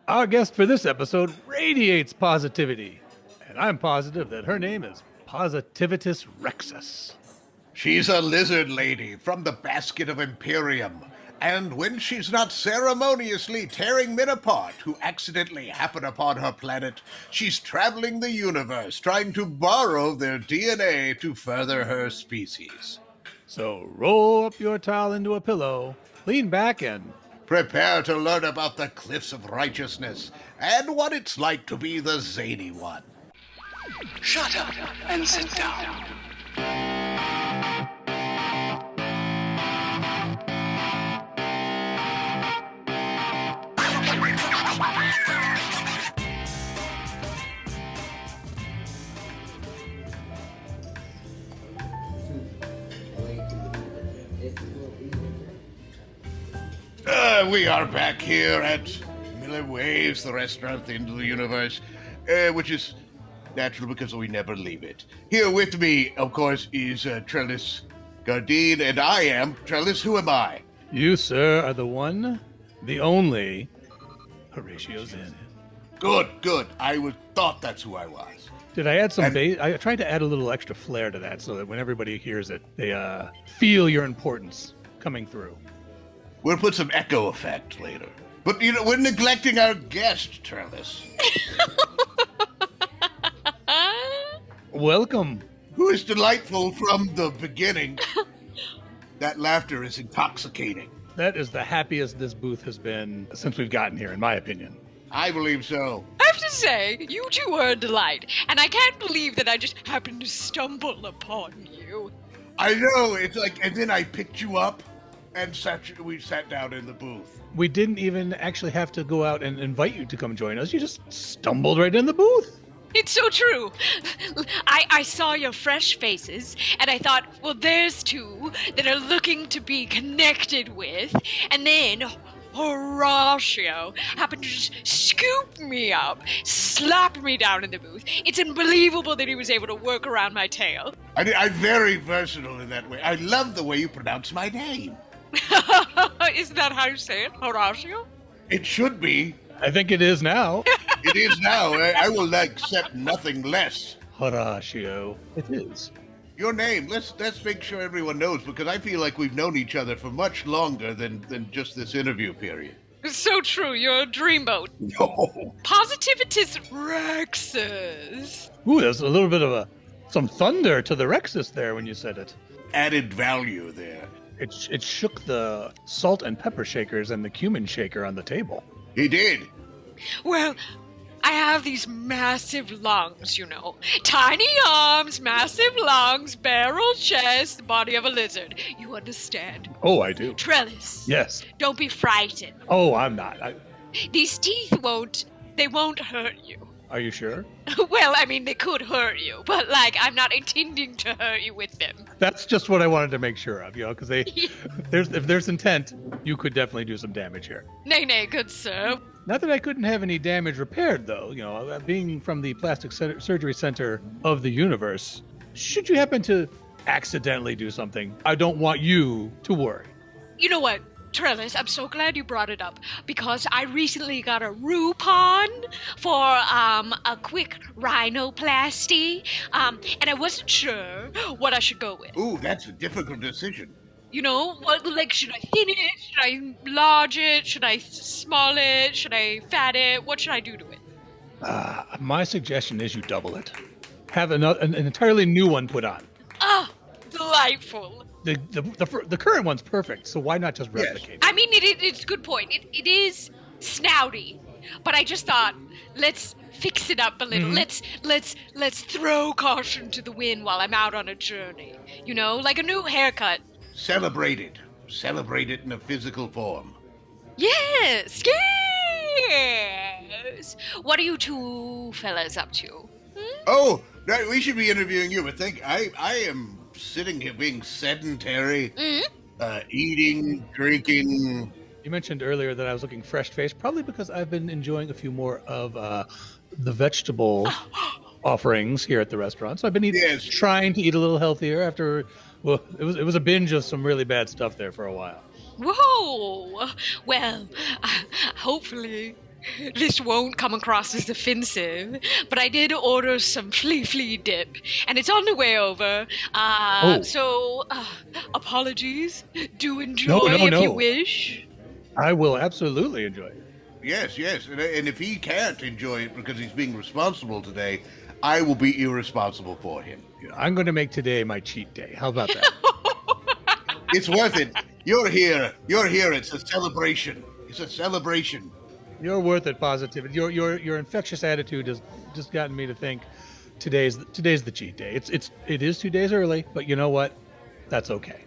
Our guest for this episode radiates positivity, and I'm positive that her name is Positivitus Rexus. She's a lizard lady from the Basket of Imperium, and when she's not ceremoniously tearing men apart who accidentally happen upon her planet, she's traveling the universe trying to borrow their DNA to further her species. So roll up your towel into a pillow, lean back, and Prepare to learn about the cliffs of righteousness and what it's like to be the zany one. Shut up and sit down. We are back here at Millyways, the restaurant at the end of the universe, which is natural because we never leave it. Here with me, of course, is Trellis, Gardeen, and I am Trellis. Who am I? you, sir, are the one, the only Horatio Zinn. Good. I thought that's who I was. Did I add some I tried to add a little extra flair to that so that when everybody hears it, they feel your importance coming through. We'll put some echo effect later. But, we're neglecting our guest, Trellis. Welcome. Who is delightful from the beginning. That laughter is intoxicating. That is the happiest this booth has been since we've gotten here, in my opinion. I believe so. I have to say, you two are a delight, and I can't believe that I just happened to stumble upon you. I know, it's like, and then I picked you up, and we sat down in the booth. We didn't even actually have to go out and invite you to come join us. You just stumbled right in the booth. It's so true. I saw your fresh faces, and I thought, well, there's two that are looking to be connected with, and then Horatio happened to just scoop me up, slap me down in the booth. It's unbelievable that he was able to work around my tail. I'm very versatile in that way. I love the way you pronounce my name. Isn't that how you say it, Horatio? It should be. I think it is now. It is now. I will accept nothing less. Horatio. It is. Your name, let's make sure everyone knows, because I feel like we've known each other for much longer than just this interview period. It's so true, you're a dreamboat. No. Positivitus Rexus. Ooh, there's a little bit of some thunder to the Rexus there when you said it. Added value there. It shook the salt and pepper shakers and the cumin shaker on the table. He did. Well, I have these massive lungs, Tiny arms, massive lungs, barrel chest, body of a lizard. You understand? Oh, I do. Trellis. Yes. Don't be frightened. Oh, I'm not. These teeth won't hurt you. Are you sure? Well, I mean, they could hurt you, but, I'm not intending to hurt you with them. That's just what I wanted to make sure of, because if there's intent, you could definitely do some damage here. Nay, good sir. Not that I couldn't have any damage repaired, though. Being from the plastic surgery center of the universe, should you happen to accidentally do something, I don't want you to worry. You know what, Trellis, I'm so glad you brought it up, because I recently got a Groupon for a quick rhinoplasty, and I wasn't sure what I should go with. Ooh, that's a difficult decision. Should I thin it? Should I enlarge it? Should I small it? Should I fat it? What should I do to it? My suggestion is you double it. Have an entirely new one put on. Ah, delightful. The current one's perfect, so why not just replicate it? I mean, it's a good point. It is snouty, but I just thought, let's fix it up a little. Mm-hmm. Let's throw caution to the wind while I'm out on a journey. Like a new haircut. Celebrate it. Celebrate it in a physical form. Yes. What are you two fellas up to? Oh, no, we should be interviewing you, but I am sitting here being sedentary, eating, drinking. You mentioned earlier that I was looking fresh-faced, probably because I've been enjoying a few more of the vegetable offerings here at the restaurant. So I've been trying to eat a little healthier after, it was a binge of some really bad stuff there for a while. Whoa! Well, hopefully this won't come across as offensive, but I did order some flea dip, and it's on the way over. So, apologies. Do enjoy if you wish. I will absolutely enjoy it. Yes, and if he can't enjoy it because he's being responsible today, I will be irresponsible for him. I'm going to make today my cheat day. How about that? It's worth it. You're here. It's a celebration. You're worth it, Positivity. Your infectious attitude has just gotten me to think today's the cheat day. It is 2 days early, but you know what? That's okay.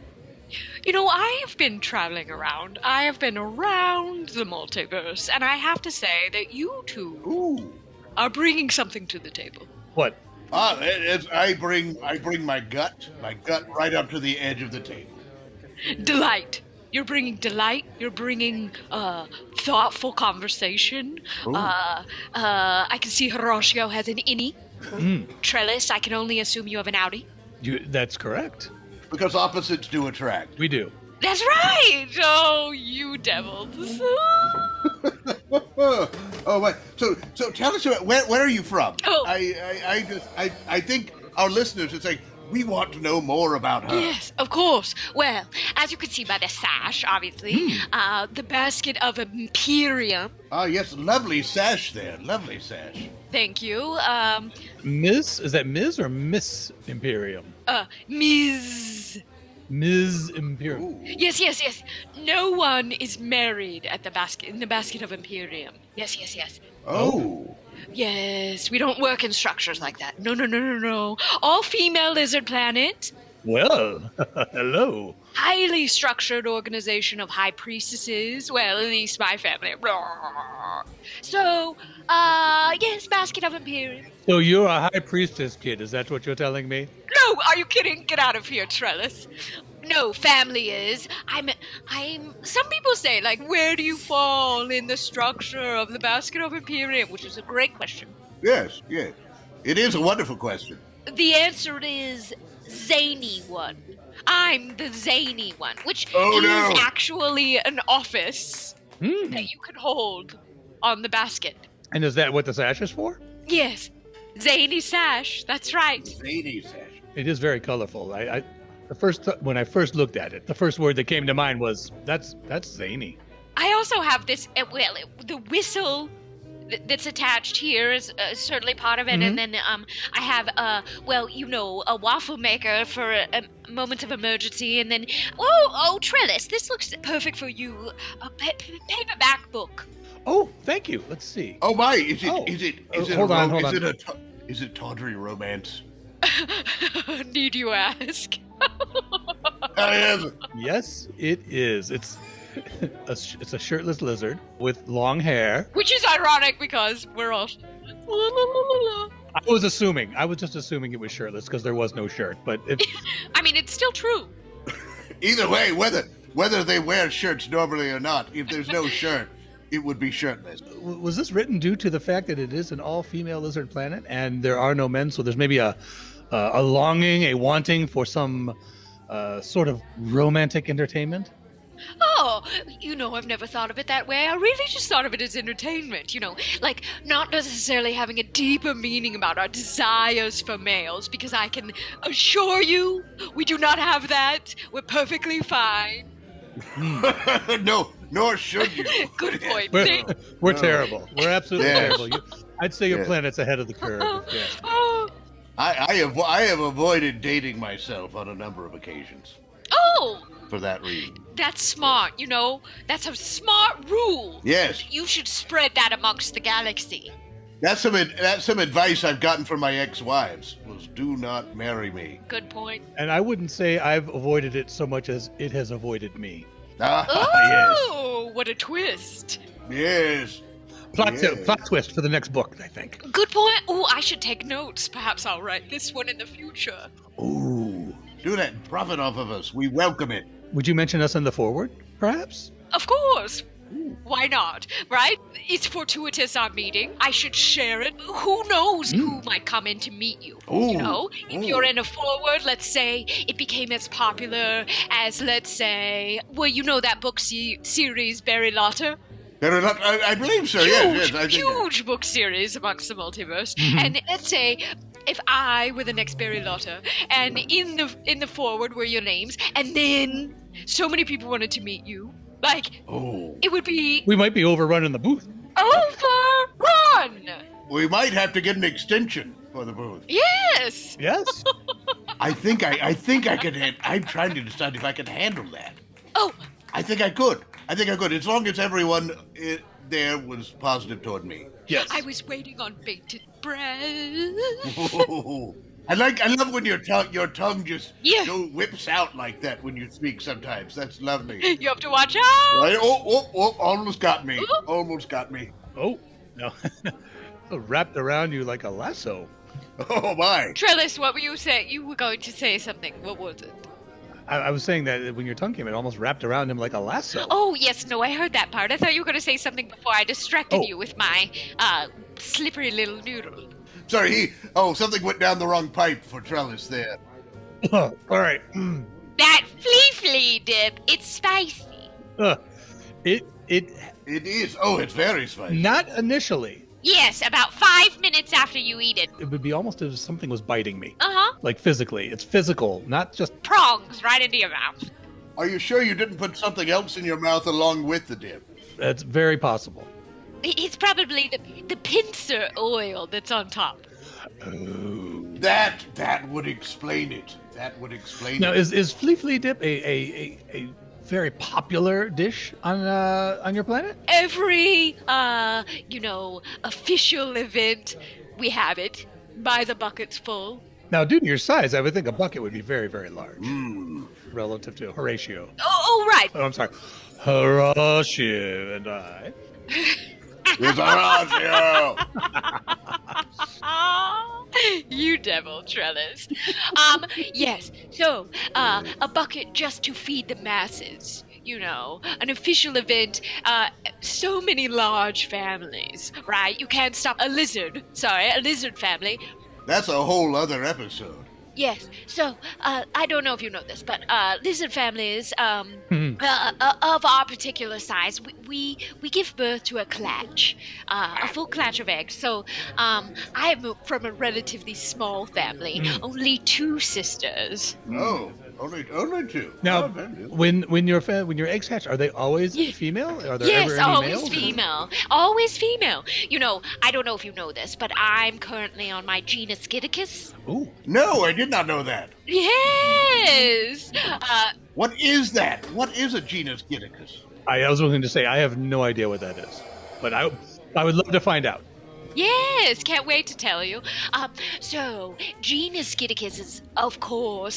I have been traveling around. I have been around the multiverse, and I have to say that you two are bringing something to the table. What? I bring my gut right up to the edge of the table. Delight. You're bringing delight. You're bringing thoughtful conversation. I can see Horatio has an innie. Trellis, I can only assume you have an outie. That's correct. Because opposites do attract. We do. That's right. Oh, you devils. Oh, wait. So tell us about where are you from? Oh. I think our listeners are saying we want to know more about her. Yes, of course. Well, as you can see by the sash, obviously, the Basket of Imperium. Ah, yes, lovely sash there. Lovely sash. Thank you. Ms. Is that Ms. or Miss Imperium? Ms. Ms. Imperium. Ooh. Yes. No one is married at in the Basket of Imperium. Yes. Oh. Yes, we don't work in structures like that. No. All female lizard planet. Well, hello. Highly structured organization of high priestesses. Well, at least my family. So, yes, Basket of Imperium. So you're a high priestess kid, is that what you're telling me? No, are you kidding? Get out of here, Trellis. No, family is. I'm. Some people say, like, where do you fall in the structure of the Basket of Imperium? Which is a great question. Yes. It is a wonderful question. The answer is zany one. I'm the zany one, which no. is actually an office that you can hold on the basket. And is that what the sash is for? Yes, zany sash. That's right. Zany sash. It is very colorful. When I first looked at it, the first word that came to mind was that's zany. I also have this. The whistle that's attached here is certainly part of it, and then I have a waffle maker for moments of emergency, and then Trellis, this looks perfect for you. A paperback book. Oh, thank you. Let's see. Oh my! Is it hold on. Is it tawdry romance? Need you ask? I am. Yes, it is. It's a shirtless lizard with long hair. Which is ironic because we're all. I was just assuming it was shirtless because there was no shirt. But I mean, it's still true. Either way, whether they wear shirts normally or not, if there's no shirt, it would be shirtless. Was this written due to the fact that it is an all-female lizard planet and there are no men? So there's maybe a longing, a wanting for some sort of romantic entertainment? Oh, I've never thought of it that way. I really just thought of it as entertainment, like not necessarily having a deeper meaning about our desires for males, because I can assure you we do not have that. We're perfectly fine. No, nor should you. Good point. We're terrible. We're absolutely terrible. I'd say your planet's ahead of the curve. Yes. I have avoided dating myself on a number of occasions. Oh! For that reason. That's smart, That's a smart rule. Yes. You should spread that amongst the galaxy. That's some advice I've gotten from my ex-wives, was do not marry me. Good point. And I wouldn't say I've avoided it so much as it has avoided me. Oh, what a twist. Yes. Plot twist for the next book, I think. Good point. Oh, I should take notes. Perhaps I'll write this one in the future. Ooh. Do that. Profit off of us. We welcome it. Would you mention us in the foreword, perhaps? Of course. Ooh. Why not, right? It's fortuitous our meeting. I should share it. Who knows who might come in to meet you? Ooh. If you're in a foreword, let's say it became as popular as, let's say, that book series, Barry Lotter? I believe so, yes. I think Huge book series amongst the multiverse. And let's say if I were the next Barry Lotta, and in the forward were your names, and then so many people wanted to meet you, like, it would be... We might be overrunning the booth. Overrun! we might have to get an extension for the booth. Yes! Yes. I think I could. I'm trying to decide if I can handle that. Oh, I think I could. As long as everyone there was positive toward me. Yes. I was waiting on bated breath. I love when your tongue just whips out like that when you speak sometimes. That's lovely. You have to watch out! Right? Almost got me. Almost got me. Oh, no. Wrapped around you like a lasso. Oh, my. Trellis, what were you saying? You were going to say something. What was it? I was saying that when your tongue came, it almost wrapped around him like a lasso. Oh, yes, no, I heard that part. I thought you were going to say something before I distracted you with my slippery little noodle. Sorry, something went down the wrong pipe for Trellis there. All right. That flea dip, it's spicy. It is. Oh, it's very spicy. Not initially. Yes, about 5 minutes after you eat it. It would be almost as if something was biting me. Uh-huh. Like physically. It's physical, not just... Prongs right into your mouth. Are you sure you didn't put something else in your mouth along with the dip? That's very possible. It's probably the pincer oil that's on top. Oh. That would explain it. Now, is Flea Dip a very popular dish on your planet? Every, official event, we have it. By the buckets full. Now, due to your size, I would think a bucket would be very, very large relative to Horatio. Oh, right. Oh, I'm sorry. Horatio and I. It's Horatio! You devil, Trellis. Yes, so, a bucket just to feed the masses. An official event, so many large families, right? You can't stop a lizard family. That's a whole other episode. Yes, so, I don't know if you know this, but, lizard families, of our particular size, we give birth to a clutch, a full clutch of eggs. So, I'm from a relatively small family, only 2 sisters. Oh, only 2. Now, when your eggs hatch, are they always female? Are there ever any always males? female. Always female. I don't know if you know this, but I'm currently on my genus Giddicus. Ooh. No, I did not know that. Yes. What is that? What is a genus Giddicus? I was going to say, I have no idea what that is. But I would love to find out. Yes, can't wait to tell you. So, genus Giddicus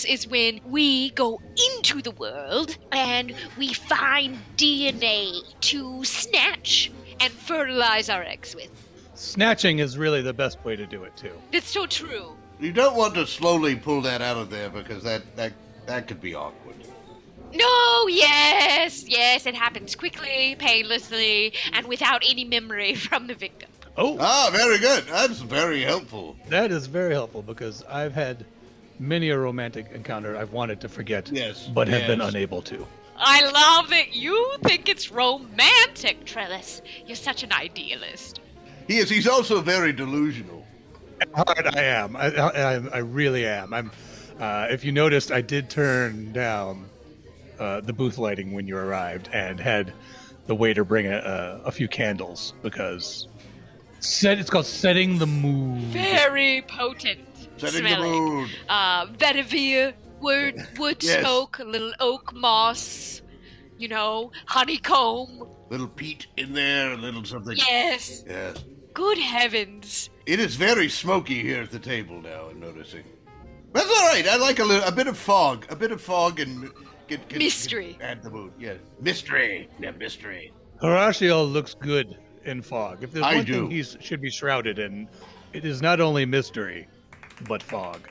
is when we go into the world and we find DNA to snatch and fertilize our eggs with. Snatching is really the best way to do it, too. That's so true. You don't want to slowly pull that out of there because that could be awkward. No, yes, it happens quickly, painlessly, and without any memory from the victim. Oh. Ah, very good. That's very helpful. That is very helpful because I've had many a romantic encounter I've wanted to forget, but have been unable to. I love that you think it's romantic, Trellis. You're such an idealist. He is. He's also very delusional. At heart, I am. I really am. If you noticed, I did turn down the booth lighting when you arrived and had the waiter bring a few candles because it's called setting the mood. Very potent. Setting smelling. the mood. Vetiver, wood smoke, a little oak moss, honeycomb. Little peat in there, a little something. Yes. Yes. Good heavens. It is very smoky here at the table now, I'm noticing. That's all right. I like a bit of fog. A bit of fog and... Mystery. Add the mood, yeah. Mystery. Yeah, mystery. Horatio looks good in fog. If there's one do. thing he should be shrouded in, it is not only mystery, but fog.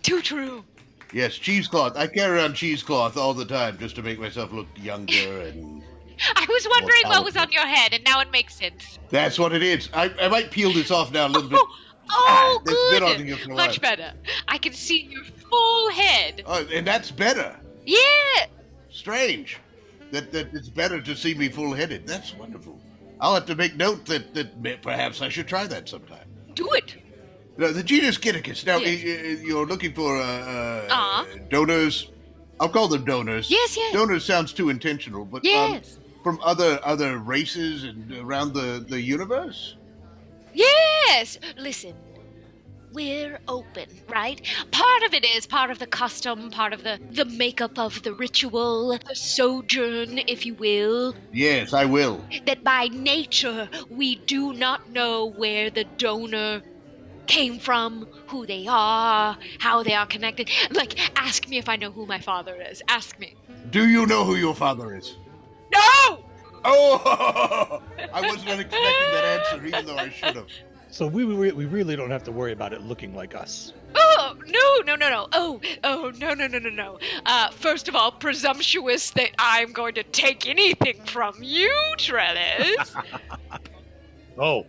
Too true. Yes, cheesecloth. I carry around cheesecloth all the time just to make myself look younger and... I was wondering what was on your head, and now it makes sense. That's what it is. I might peel this off now a little bit. Good. Been on here for a while. Much better. I can see your full head. Oh, and that's better. Yeah. Strange. That it's better to see me full-headed. That's wonderful. I'll have to make note that perhaps I should try that sometime. Do it. Now, the genus Kitticus. Now, Yes. you're looking for donors. I'll call them donors. Yes, yes. Donors sounds too intentional, but Yes. from other races and around the universe. Yes. Listen, we're open, right? Part of it is part of the custom, part of the makeup of the ritual, the sojourn, if you will. Yes, I will. That by nature we do not know where the donor came from, who they are, how they are connected. Like, ask me if I know who my father is. Ask me. Do you know who your father is? No! Oh, I wasn't expecting that answer, even though I should have. So we really don't have to worry about it looking like us. Oh, no. Oh, no. First of all, presumptuous that I'm going to take anything from you, Trellis. Oh.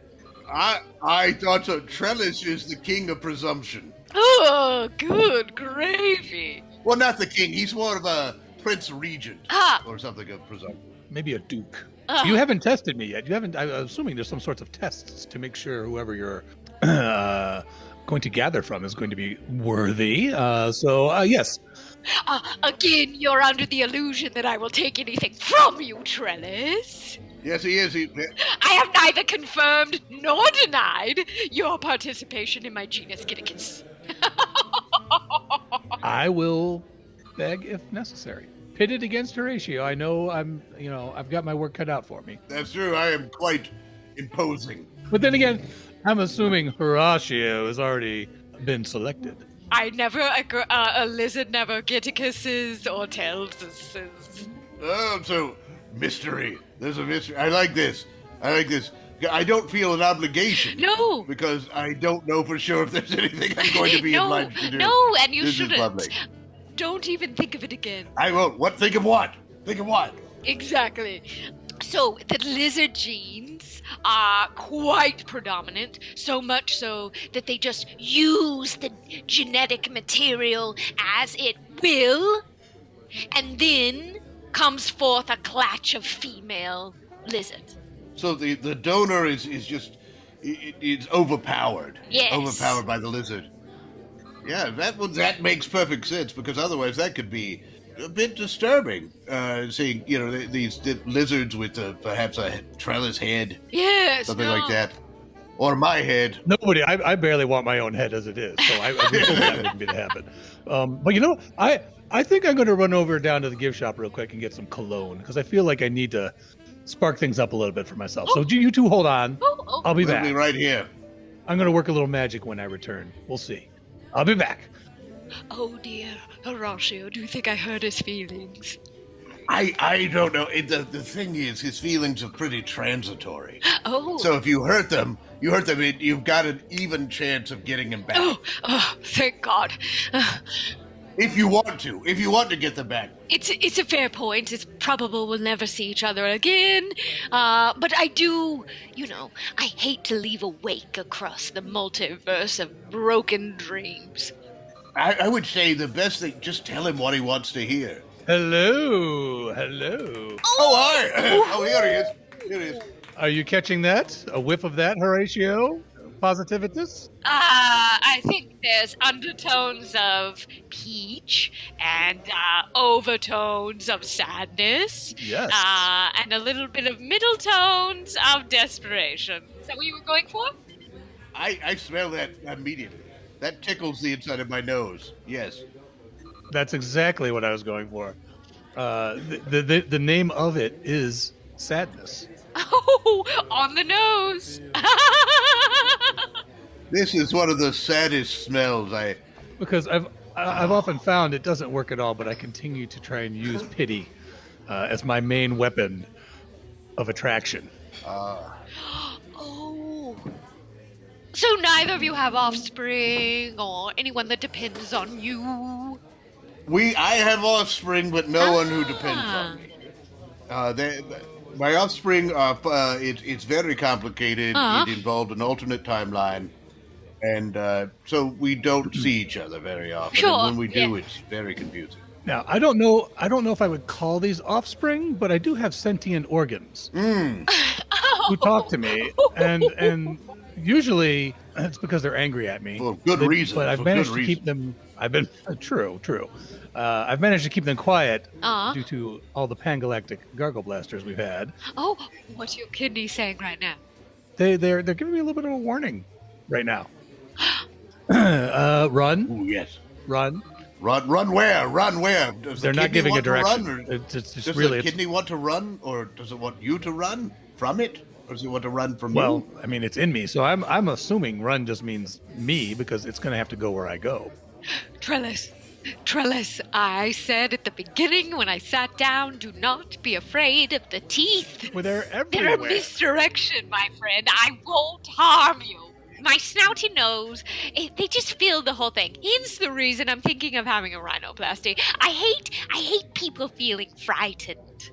I thought so. Trellis is the king of presumption. Oh, good gravy. Well, not the king. He's more of a prince regent or something of presumption. Maybe a duke. You haven't tested me yet. You haven't. I'm assuming there's some sorts of tests to make sure whoever you're going to gather from is going to be worthy. Yes. Again, you're under the illusion that I will take anything from you, Trellis. Yes, he is. I have neither confirmed nor denied your participation in my genus Kitticus. I will beg if necessary. Pitted against Horatio, I know I've got my work cut out for me. That's true. I am quite imposing. But then again, I'm assuming Horatio has already been selected. A lizard never Kitticuses or tells us. Oh, so mystery. There's a mystery. I like this. I don't feel an obligation. No. Because I don't know for sure if there's anything I'm going to be obliged to do. No, and you This shouldn't. is lovely. Don't even think of it again. I won't. What? Think of what? Exactly. So, the lizard genes are quite predominant, so much so that they just use the genetic material as it will, and then comes forth a clutch of female lizards. So the donor is just it's overpowered. Yes. Overpowered by the lizard. Yeah, that makes perfect sense, because otherwise that could be a bit disturbing. Seeing these lizards with perhaps a trellis head. Yes. Something like that. Or my head. Nobody. I barely want my own head as it is, so I would hope that wouldn't be the habit. But I think I'm going to run over down to the gift shop real quick and get some cologne, because I feel like I need to spark things up a little bit for myself. So you two hold on. I'll be back. We'll be right here. I'm going to work a little magic when I return. We'll see. I'll be back. Oh dear, Horatio, do you think I hurt his feelings? I don't know. The thing is, his feelings are pretty transitory. Oh. So if you hurt them, you've got an even chance of getting him back. Oh, thank God. If you want to get them back. It's a fair point. It's probable we'll never see each other again. But I do, I hate to leave a wake across the multiverse of broken dreams. I would say the best thing, just tell him what he wants to hear. Hello. Oh, hi. Oh, here he is. Are you catching that? A whiff of that, Horatio? Positivitus? I think there's undertones of peach and overtones of sadness. Yes. And a little bit of middle tones of desperation. Is that what you were going for? I smell that immediately. That tickles the inside of my nose. Yes. That's exactly what I was going for. The name of it is sadness. Oh, on the nose. This is one of the saddest smells Because I've often found it doesn't work at all, but I continue to try and use pity as my main weapon of attraction. Oh. So neither of you have offspring or anyone that depends on you? I have offspring, but no one who depends on me. My offspring, it's very complicated. It involved an alternate timeline. And so we don't see each other very often. Sure, And when we do, it's very confusing. Now, I don't know if I would call these offspring, but I do have sentient organs. Oh, who talk to me, and usually it's because they're angry at me. For good reason. But I've managed to keep them. I've been true. I've managed to keep them quiet due to all the pangalactic gargle blasters we've had. Oh, what's your kidney saying right now? They're giving me a little bit of a warning right now. Run. Ooh, yes. Run. Run where? Run where? Does They're the not giving a direction. Run, it's does really, the kidney want to run, or does it want you to run from it, or does it want to run from well, you? I mean, it's in me, so I'm assuming run just means me because it's going to have to go where I go. Trellis, I said at the beginning when I sat down, do not be afraid of the teeth. Well, they're They're everywhere. a misdirection, my friend. I won't harm you. My snouty nose, they just feel the whole thing. Hence the reason I'm thinking of having a rhinoplasty. I hate people feeling frightened.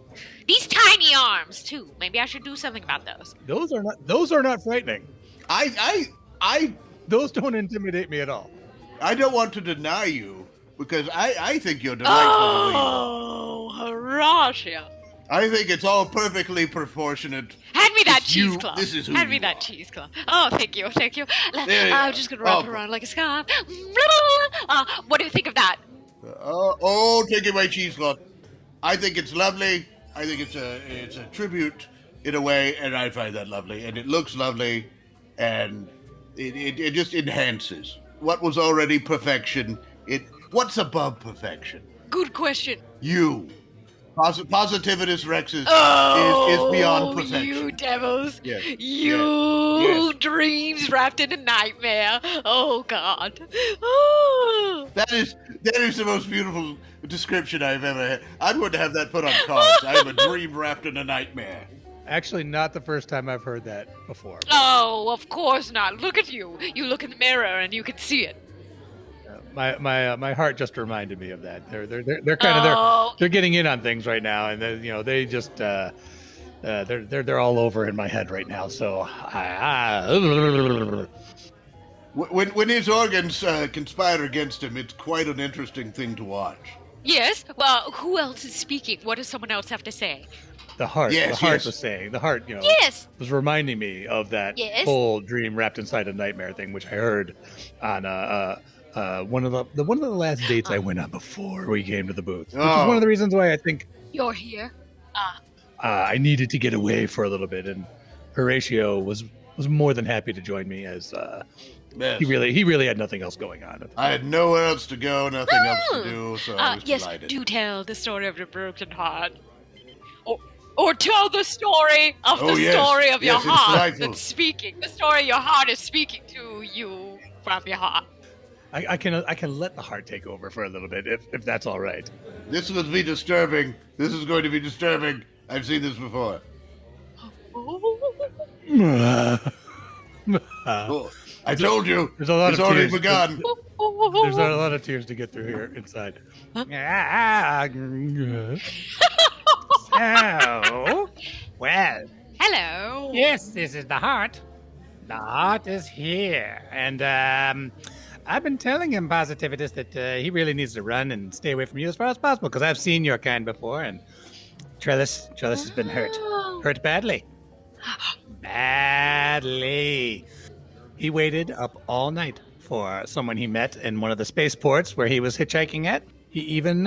These tiny arms, too. Maybe I should do something about those. Those are not frightening. I Those don't intimidate me at all. I don't want to deny you, because I think you're delightful the way you are. Oh, Horatio. I think it's all perfectly proportionate. Hand me that It's you. cheesecloth. This is who Hand me you that are. cheesecloth. Oh, thank you. There you I'm are. just going to wrap it Oh. around like a scarf. What do you think of that? Taking my cheesecloth. I think it's lovely. I think it's a tribute in a way, and I find that lovely. And it looks lovely, and it just enhances what was already perfection. What's above perfection? Good question. You. Positivitus Rexus Oh, is beyond perfection. you devils. Yes. You Yes. dreams wrapped in a nightmare. Oh, God. Oh. That is the most beautiful description I've ever had. I'm going to have that put on cards. I am a dream wrapped in a nightmare. Actually, not the first time I've heard that before. Oh, of course not. Look at you. You look in the mirror and you can see it. My heart just reminded me of that. They're kind of they're getting in on things right now, and they just they're all over in my head right now. So When his organs conspire against him, it's quite an interesting thing to watch. Yes? Well, who else is speaking? What does someone else have to say? the heart Yes, was yes. saying the heart Yes. was reminding me of that Yes. whole dream wrapped inside a nightmare thing, which I heard on one of the last dates I went on before we came to the booth, which is Oh. one of the reasons why I think You're here. I needed to get away for a little bit, and Horatio was more than happy to join me, as Yes. he really had nothing else going on. I had nowhere else to go, nothing else to do, so I was Yes, delighted. do tell the story of your broken heart. Or tell the story of Oh, the yes. story of your Yes, it's heart delightful. that's speaking. The story your heart is speaking to you from your heart. I can let the heart take over for a little bit if that's all right. This will be disturbing. This is going to be disturbing. I've seen this before. Oh, I told you. There's a lot it's of already tears. begun. There's a lot of tears to get through here inside. So, well, Hello. yes, this is the heart. The heart is here, and I've been telling him, Positivitus, that he really needs to run and stay away from you as far as possible, because I've seen your kind before, and Trellis has been hurt badly. Badly. He waited up all night for someone he met in one of the spaceports where he was hitchhiking at. He even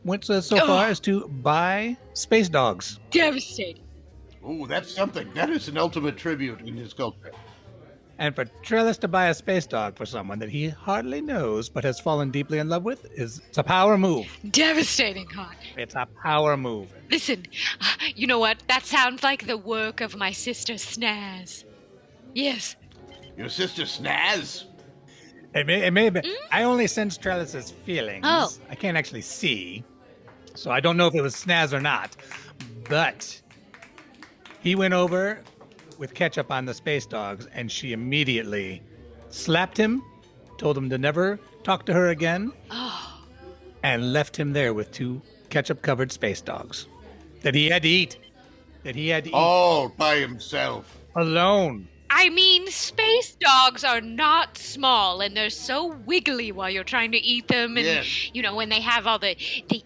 went so far as to buy space dogs. Devastating. Oh, that's something. That is an ultimate tribute in his culture. And for Trellis to buy a space dog for someone that he hardly knows but has fallen deeply in love with it's a power move. Devastating, hon. It's a power move. Listen, you know what? That sounds like the work of my sister Snaz. Yes. Your sister Snaz? It may have been. I only sense Trellis's feelings. Oh. I can't actually see, so I don't know if it was Snaz or not. But he went over with ketchup on the space dogs, and she immediately slapped him, told him to never talk to her again, and left him there with 2 ketchup-covered space dogs that he had to eat. All by himself. Alone. I mean, space dogs are not small, and they're so wiggly while you're trying to eat them. And, Yes. you know, when they have all the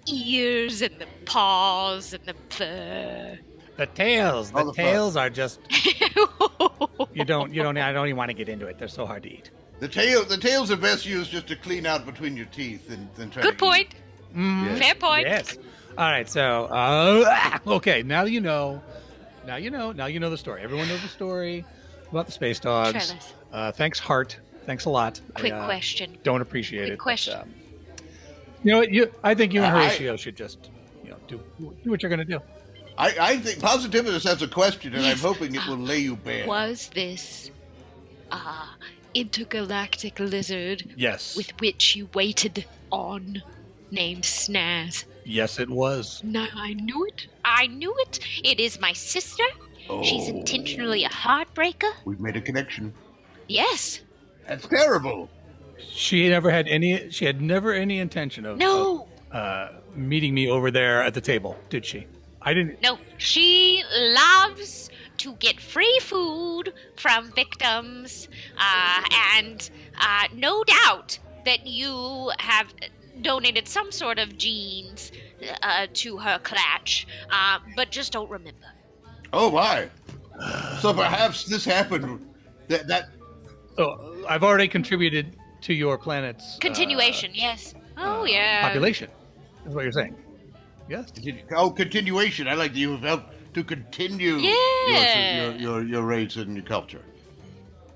ears and the paws and the fur. The tails. The tails are just. I don't even want to get into it. They're so hard to eat. The tails are best used just to clean out between your teeth than try Good to point. Yes. Fair point. Yes. All right. So, okay. Now you know. Now you know the story. Everyone knows the story about the space dogs. Trellis. Thanks, Hart. Thanks a lot. Quick question. Don't appreciate Quick it. question. But, I think you and Horatio should just, do what you're gonna do. I think Positivitus has a question, and I'm hoping it will lay you bare. Was this intergalactic lizard Yes. with which you waited on named Snaz? Yes, it was. No, I knew it. I knew it. It is my sister. She's intentionally a heartbreaker. We've made a connection. Yes. That's terrible. She had never any intention of meeting me over there at the table, did she? I didn't. No, she loves to get free food from victims, and no doubt that you have donated some sort of genes to her clutch, but just don't remember. Oh my! So perhaps this happened. That. Oh, I've already contributed to your planet's Continuation, yes. Oh yeah. population. Is what you're saying? Yes. Continuation. I like that you have helped to continue your race and your culture.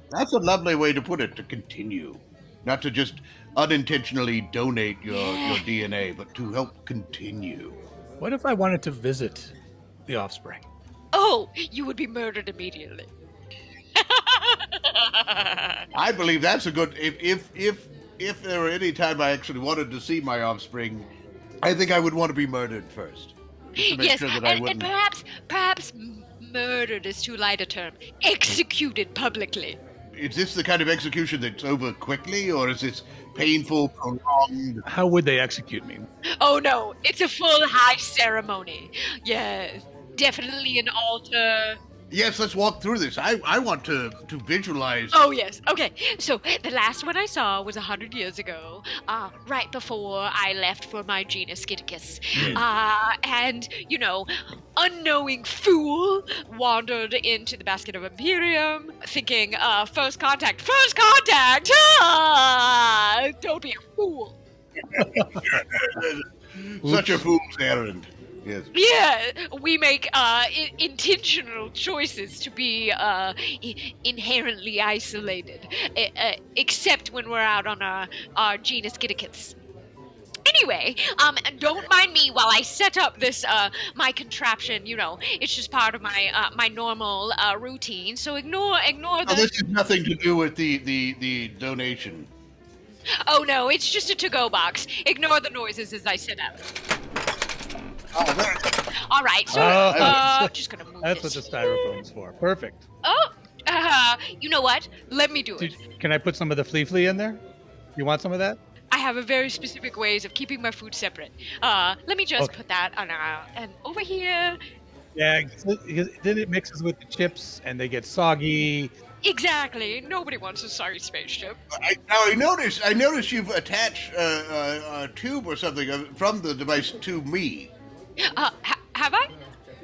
That's a lovely way to put it. To continue, not to just unintentionally donate your DNA, but to help continue. What if I wanted to visit the offspring? Oh, you would be murdered immediately. I believe that's a good. If there were any time I actually wanted to see my offspring, I think I would want to be murdered first. Just to make sure that I wouldn't. And perhaps murdered is too light a term. Executed publicly. Is this the kind of execution that's over quickly, or is this painful, prolonged? How would they execute me? Oh no, it's a full high ceremony. Yes, definitely an altar. Yes, let's walk through this. I want to visualize. Oh, yes. Okay. So the last one I saw was 100 years ago, right before I left for my genus Hitchhikers. And, unknowing fool wandered into the Basket of Imperium thinking, first contact. Don't be a fool. Such a fool's errand. Yes. Yeah, we make intentional choices to be inherently isolated, except when we're out on our genus Hitchhikers. Anyway, don't mind me while I set up this my contraption. It's just part of my normal routine. So ignore the. This has nothing to do with the donation. Oh no, it's just a to-go box. Ignore the noises as I set up. All right, so just gonna move That's this. what the styrofoam's for. Perfect. Oh, you know what? Let me do it. Can I put some of the flea in there? You want some of that? I have a very specific ways of keeping my food separate. Let me just put that on and over here. Yeah, then it mixes with the chips and they get soggy. Exactly. Nobody wants a sorry spaceship. I noticed you've attached a tube or something from the device to me. Have I?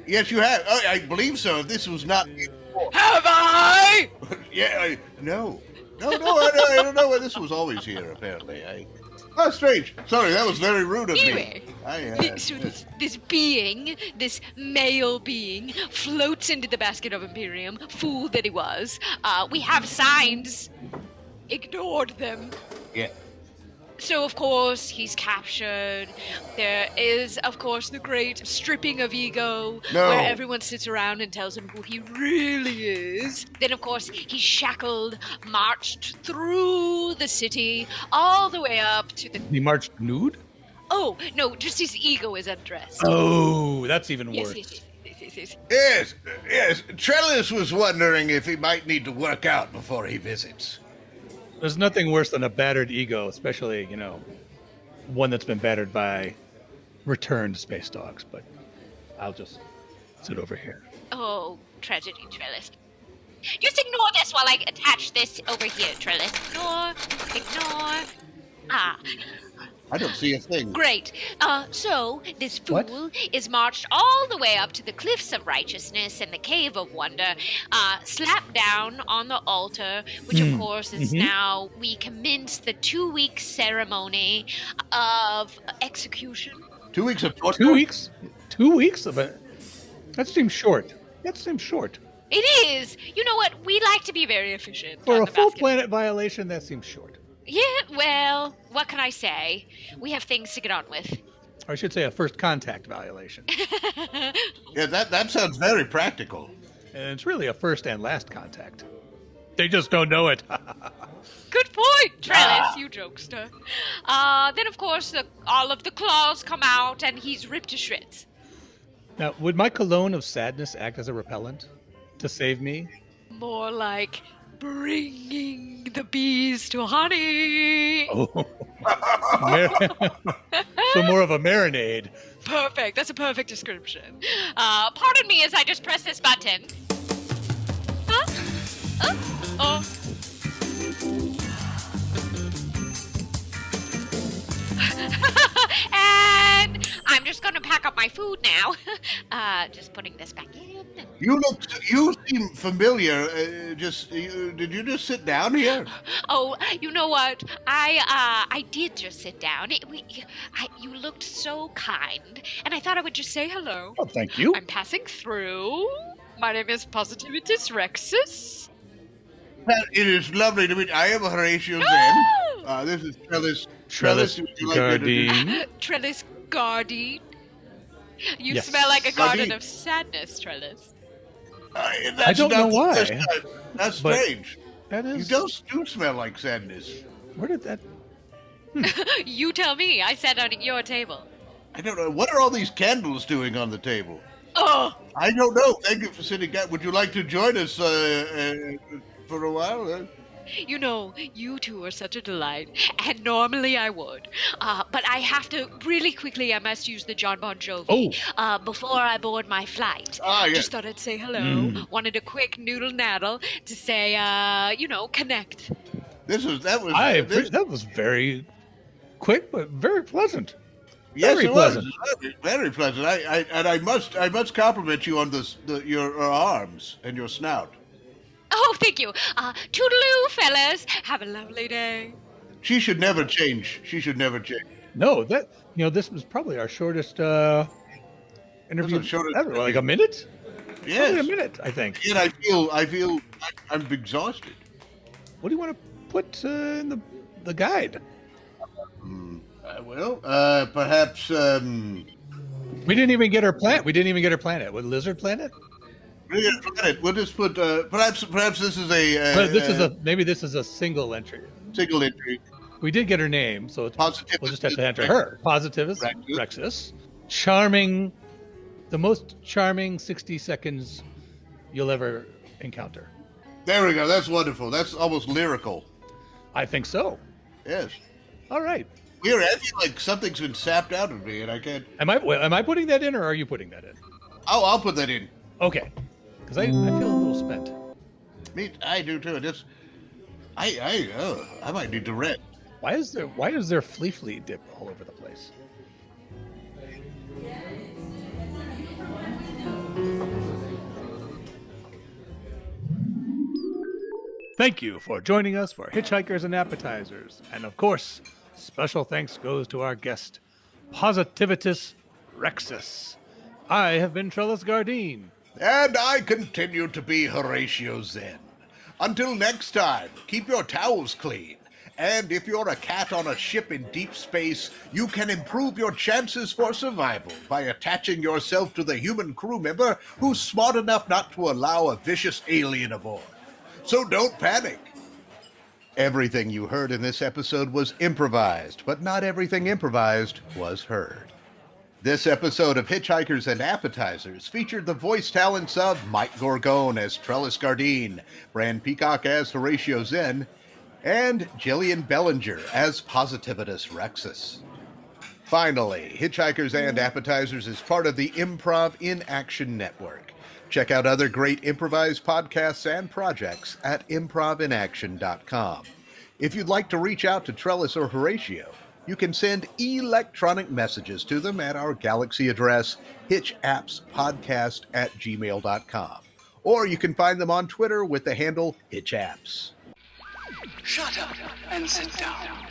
Yes, you have. I believe so. If this was not. Have I? Yeah. No. I don't know. This was always here. Apparently. Oh, strange. Sorry, that was very rude of me. So this male being, floats into the Basket of Imperium, fool that he was. We have signs. Ignored them. Yeah. So, of course, he's captured. There is, of course, the great stripping of ego, where everyone sits around and tells him who he really is. Then, of course, he's shackled, marched through the city, all the way up to the... He marched nude? Oh, no, just his ego is undressed. Oh, that's even worse. Yes. Trellis was wondering if he might need to work out before he visits. There's nothing worse than a battered ego, especially, one that's been battered by returned space dogs. But I'll just sit over here. Oh, tragedy, Trellis. Just ignore this while I attach this over here, Trellis. Ignore. I don't see a thing. Great. So this What? fool is marched all the way up to the cliffs of righteousness and the cave of wonder, slapped down on the altar, which of course is now we commence the 2-week ceremony of execution. 2 weeks of torture? 2 weeks? 2 weeks of it? That seems short. It is. You know what? We like to be very efficient. For on a the full basket. planet violation, that seems short. Yeah, well, what can I say? We have things to get on with. Or I should say a first contact violation. Yeah, that sounds very practical. And it's really a first and last contact. They just don't know it. Good point, Trellis, you jokester. Then, of course, all of the claws come out, and he's ripped to shreds. Now, would my cologne of sadness act as a repellent to save me? More like bringing the bees to honey. Oh. So more of a marinade. Perfect. That's a perfect description. Pardon me as I just press this button. Huh? Oh. And I'm just going to pack up my food now. Just putting this back in. You seem familiar. Did you just sit down here? Oh, you know what? I did just sit down. You looked so kind, and I thought I would just say hello. Oh, thank you. I'm passing through. My name is Positivitus Rexus. It is lovely to meet you. I am Horatio Zinn. Oh! This is Trellis. Trellis would you like me to Gardeen. Trellis Gardeen. You Yes. smell like a garden Gardeen. of sadness, Trellis. That's I don't know not the why, first time. That's but strange. That You is. do smell like sadness. Where did that? You tell me. I sat down at your table. I don't know. What are all these candles doing on the table? Oh, I don't know. Thank you for sitting down. Would you like to join us for a while? you know, you two are such a delight, and normally I would. But I have to, really quickly, I must use the John Bon Jovi before I board my flight. Ah, yes. Just thought I'd say hello. Wanted a quick noodle naddle to say, connect. That was very quick, but very pleasant. Yes, Very it pleasant. was very, very pleasant. I must compliment you on your arms and your snout. Oh, thank you. Toodaloo, fellas. Have a lovely day. She should never change. No, this was probably our shortest interview ever. Like a minute? Yes, Probably a minute, I think. And I feel I'm exhausted. What do you want to put in the guide? Perhaps. We didn't even get her planet. What, lizard planet? We'll just put. Perhaps this is a. Maybe this is a single entry. Single entry. We did get her name, so Positivitus we'll just have to enter her. Positivist Rexus. Charming, the most charming 60 seconds you'll ever encounter. There we go. That's wonderful. That's almost lyrical. I think so. Yes. All right. Weird. I feel like something's been sapped out of me, and I can't. Am I putting that in, or are you putting that in? Oh, I'll put that in. Okay. Because I feel a little spent. I do too. I might need to rest. Why is there flea dip all over the place? Thank you for joining us for Hitchhikers and Appetizers. And of course, special thanks goes to our guest, Positivitus Rexus. I have been Trellis Gardeen. And I continue to be Horatio Zinn. Until next time, keep your towels clean. And if you're a cat on a ship in deep space, you can improve your chances for survival by attaching yourself to the human crew member who's smart enough not to allow a vicious alien aboard. So don't panic. Everything you heard in this episode was improvised, but not everything improvised was heard. This episode of Hitchhikers and Appetizers featured the voice talents of Mike Gorgone as Trellis Gardeen, Bran Peacock as Horatio Zinn, and Jillian Bellinger as Positivitus Rexus. Finally, Hitchhikers and Appetizers is part of the Improv in Action Network. Check out other great improvised podcasts and projects at improvinaction.com. If you'd like to reach out to Trellis or Horatio, You can send electronic messages to them at our Galaxy address, hitchappspodcast@gmail.com. Or you can find them on Twitter with the handle hitchapps. Shut up and sit down.